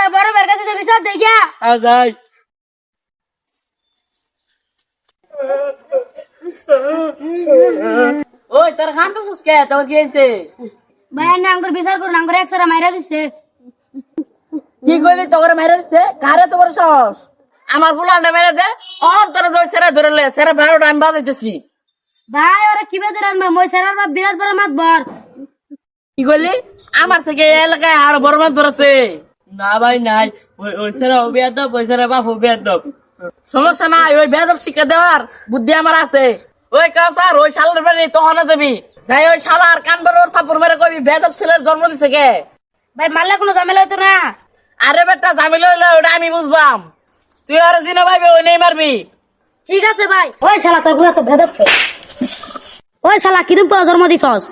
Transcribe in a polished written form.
যা বড় বের কাছে যে বিচার দেখিয়া যাই। ওই তোর খান তো সুস্কে তোর কি হয়েছে? ভাই না আঙ্গুর বিচার করুন আঙ্গুর একসারা মাইরা দিছে। কি করলি তোর মেরে দিচ্ছে? কারে তোমার সাহস? আমার ফুলানটা মেরে দে। তোরা যে সেরা ধরে লে, সেরা 12টা আমি বাজাইতেছি। ভাই ওরা কি বেজার আনবে মই সেরার বাপ বিরাট বড় মাত বর। কি করলি? আমার থেকে এই এলাকায় আরো বড় মাছ ধরেছে। না ভাই নাই, ওই সেরা বেয়াদব, ওই সেরা বাপ বেয়াদব। সমস্যা নাই, ওই বেয়াদব শিক্ষা দেওয়ার বুদ্ধি আমার আছে। ওই কাউসার ওই শালার বাড়ি তখন যাবি, যাই ওই শালার কান বড় থাপ্পড় মেরে কবি বেয়াদব ছেলের জন্ম দিছে কে? ভাই মারলে কোনো ঝামেলা হইতো না। আরে বেটা ঝামেলা হইলে ওটা আমি বুঝবাম, তুই আর জিনা ভাইবে ওই নেই মারবি। ঠিক আছে ভাই। ওই শালা তোর গুলা তো ভেদক। ওই শালা কিরম পর জন্ম দিছস?